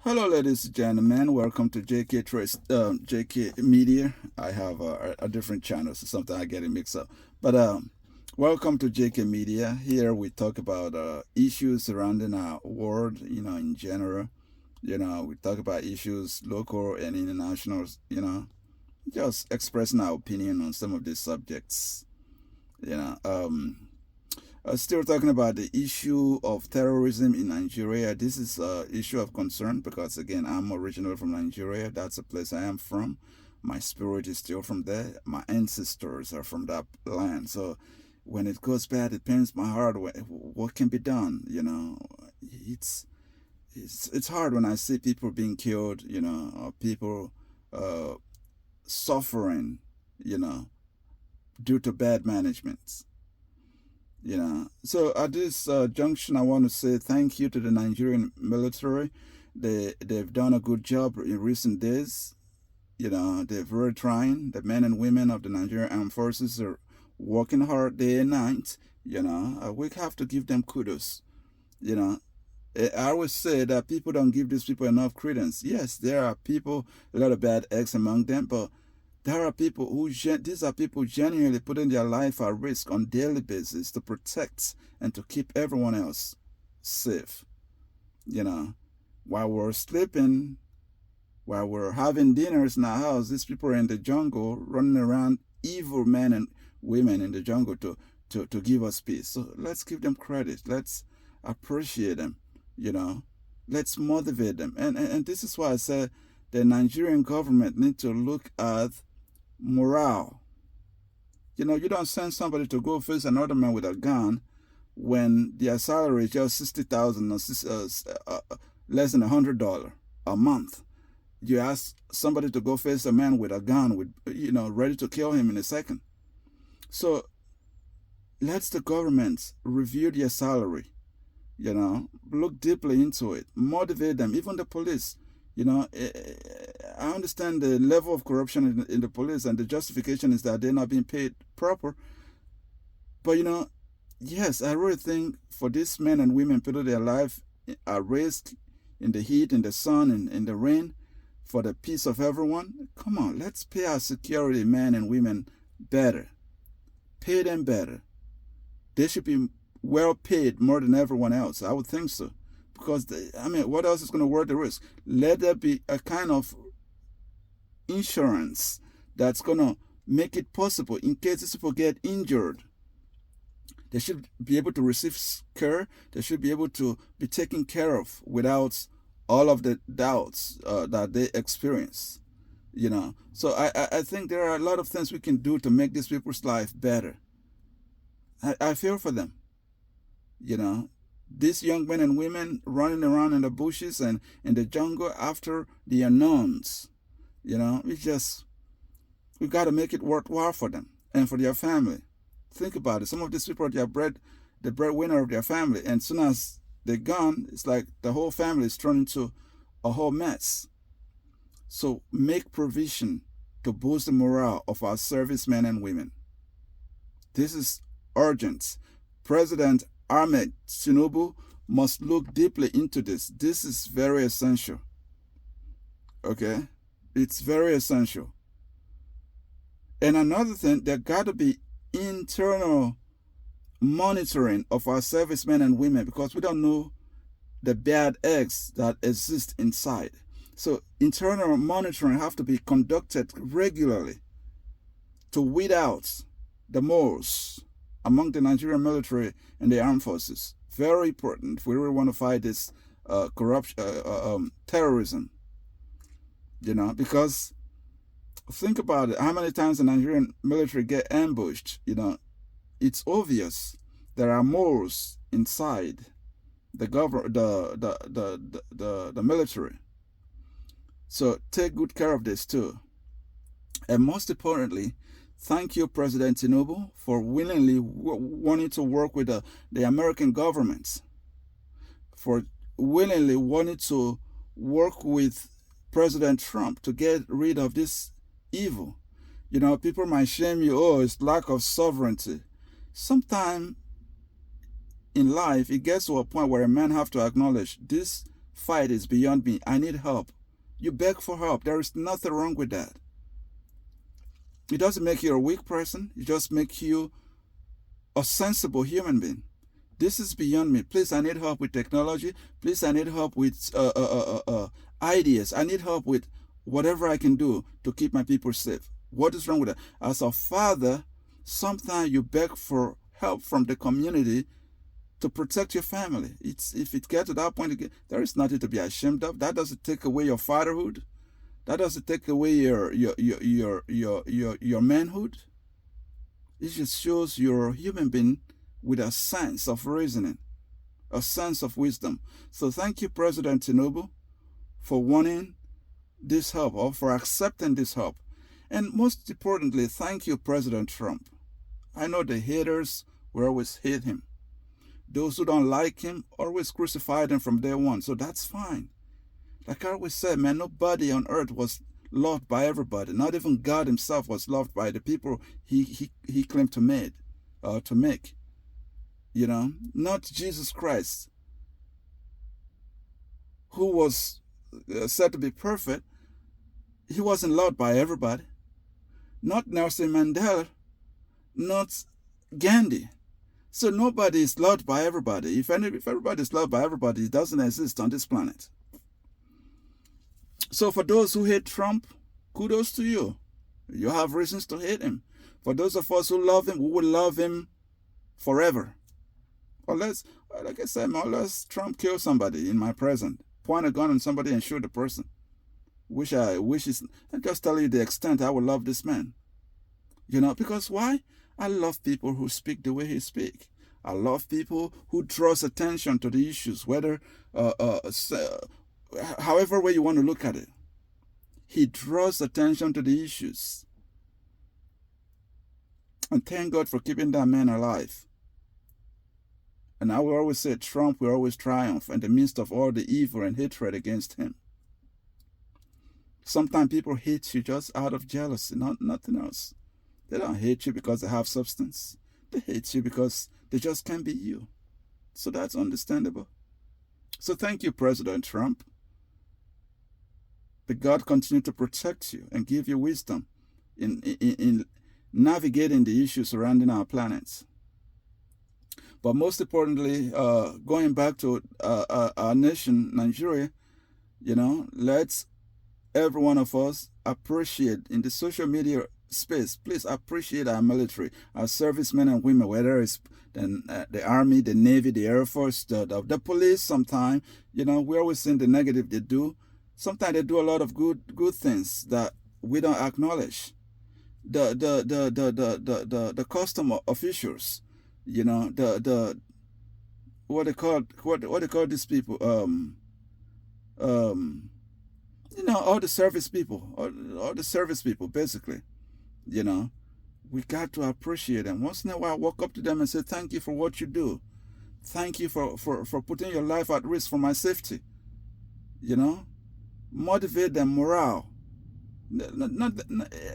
Hello, ladies and gentlemen. Welcome to JK Media. I have a different channel, so sometimes I get it mixed up. But welcome to JK Media. Here we talk about issues surrounding our world, in general. We talk about issues local and international. Just expressing our opinion on some of these subjects. You know, um, Still talking about the issue of terrorism in Nigeria. This is an issue of concern because, again, I'm originally from Nigeria. That's the place I am from. My spirit is still from there. My ancestors are from that land. So when it goes bad, it pains my heart. What can be done? It's it's hard when I see people being killed. Or people uh, suffering. You know, due to bad management. So at this junction, I want to say thank you to the Nigerian military. They've done a good job in recent days. They're very trying. The men and women of the Nigerian Armed Forces are working hard day and night. We have to give them kudos. You know, I always say that people don't give these people enough credence. Yes, there are people, a lot of bad eggs among them, but there are people these are people genuinely putting their life at risk on daily basis to protect and to keep everyone else safe. You know, while we're sleeping, while we're having dinners in our house, these people are in the jungle running around, evil men and women in the jungle to give us peace. So let's give them credit. Let's appreciate them. You know, let's motivate them. And this is why I said the Nigerian government need to look at morale. You don't send somebody to go face another man with a gun when their salary is just 60,000 or less than $100 a month. You ask somebody to go face a man with a gun, ready to kill him in a second. So let the government review their salary. Look deeply into it. Motivate them. Even the police. I understand the level of corruption in the police, and the justification is that they're not being paid proper. But yes, I really think for these men and women putting their life at risk in the heat, in the sun, in the rain, for the peace of everyone, come on, let's pay our security men and women better. Pay them better. They should be well paid more than everyone else. I would think so. Because, what else is going to worth the risk? Let there be a kind of insurance that's going to make it possible in case these people get injured. They should be able to receive care. They should be able to be taken care of without all of the doubts that they experience. So I think there are a lot of things we can do to make these people's life better. I feel for them. These young men and women running around in the bushes and in the jungle after the unknowns. We got to make it worthwhile for them and for their family. Think about it. Some of these people are the breadwinner of their family. And as soon as they're gone, it's like the whole family is thrown into a whole mess. So make provision to boost the morale of our servicemen and women. This is urgent. President Ahmed Tinubu must look deeply into this. This is very essential. Okay? It's very essential. And another thing, there got to be internal monitoring of our servicemen and women because we don't know the bad eggs that exist inside. So internal monitoring have to be conducted regularly to weed out the moles among the Nigerian military and the armed forces. Very important if we really want to fight this terrorism. Because think about it. How many times the Nigerian military get ambushed? It's obvious there are moles inside the military. So take good care of this too. And most importantly, thank you, President Tinubu, for willingly wanting to work with the American government, for willingly wanting to work with President Trump to get rid of this evil. People might shame you, oh, it's lack of sovereignty. Sometime in life, it gets to a point where a man have to acknowledge this fight is beyond me. I need help. You beg for help. There is nothing wrong with that. It doesn't make you a weak person. It just makes you a sensible human being. This is beyond me. Please, I need help with technology. Please, I need help with ideas. I need help with whatever I can do to keep my people safe. What is wrong with that? As a father, sometimes you beg for help from the community to protect your family. If it gets to that point, there is nothing to be ashamed of. That doesn't take away your fatherhood. That doesn't take away your manhood. It just shows you're a human being with a sense of reasoning, a sense of wisdom. So thank you, President Tinubu, for wanting this help or for accepting this help. And most importantly, thank you, President Trump. I know the haters will always hate him. Those who don't like him always crucified him from day one. So that's fine. Like I always said, man, nobody on earth was loved by everybody. Not even God himself was loved by the people he claimed to make. You know, not Jesus Christ, who was said to be perfect. He wasn't loved by everybody. Not Nelson Mandela, not Gandhi. So nobody is loved by everybody. If everybody is loved by everybody, it doesn't exist on this planet. So for those who hate Trump, kudos to you. You have reasons to hate him. For those of us who love him, we will love him forever. Unless, like I said, unless Trump kills somebody in my presence, point a gun on somebody and shoot the person. And just tell you the extent I will love this man. You know, because why? I love people who speak the way he speaks. I love people who draws attention to the issues, whether, however way you want to look at it. He draws attention to the issues. And thank God for keeping that man alive. And I will always say Trump will always triumph in the midst of all the evil and hatred against him. Sometimes people hate you just out of jealousy, nothing else. They don't hate you because they have substance. They hate you because they just can't be you. So that's understandable. So thank you, President Trump. May God continue to protect you and give you wisdom in navigating the issues surrounding our planet. But most importantly, going back to our nation, Nigeria, you know, let's every one of us appreciate in the social media space. Please appreciate our military, our servicemen and women, whether it's the Army, the Navy, the Air Force, the police. Sometimes, you know, we're always seeing the negative they do. Sometimes they do a lot of good things that we don't acknowledge. The custom officials, you know, what they call these people, you know, all the service people, all the service people, basically, you know, we got to appreciate them. Once in a while, walk up to them and say, thank you for what you do. Thank you for putting your life at risk for my safety. You know, motivate them, morale. Not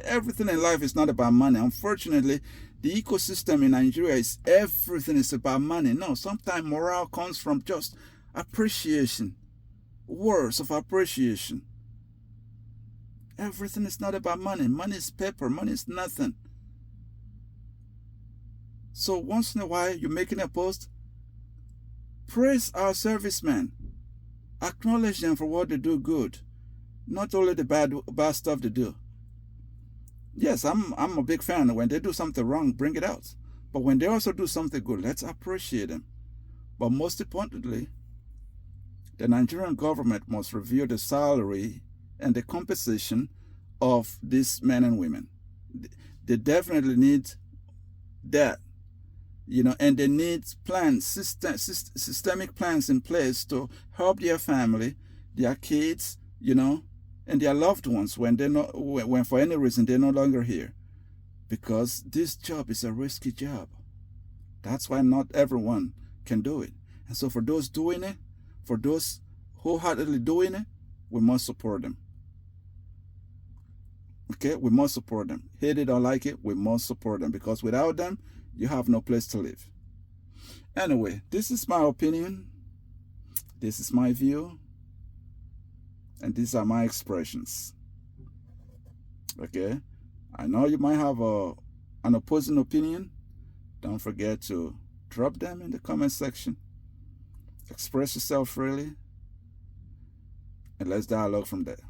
everything in life is not about money. Unfortunately, the ecosystem in Nigeria is everything is about money. No, sometimes morale comes from just appreciation, words of appreciation. Everything is not about money. Money is paper. Money is nothing. So once in a while, you're making a post, praise our servicemen. Acknowledge them for what they do good. Not only the bad stuff they do. Yes, I'm a big fan. When they do something wrong, bring it out. But when they also do something good, let's appreciate them. But most importantly, the Nigerian government must review the salary and the compensation of these men and women. They definitely need that, you know, and they need plans, systemic plans in place to help their family, their kids, you know, and their loved ones when for any reason they're no longer here, because this job is a risky job. That's why not everyone can do it. And so for those doing it, for those wholeheartedly doing it, we must support them. Okay, we must support them. Hate it or like it, we must support them, because without them, you have no place to live. Anyway, this is my opinion. This is my view. and these are my expressions. Okay? I know you might have an opposing opinion. Don't forget to drop them in the comment section. Express yourself freely, and let's dialogue from there.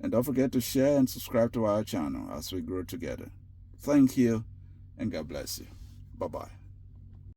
And don't forget to share and subscribe to our channel as we grow together. Thank you, and God bless you. Bye-bye.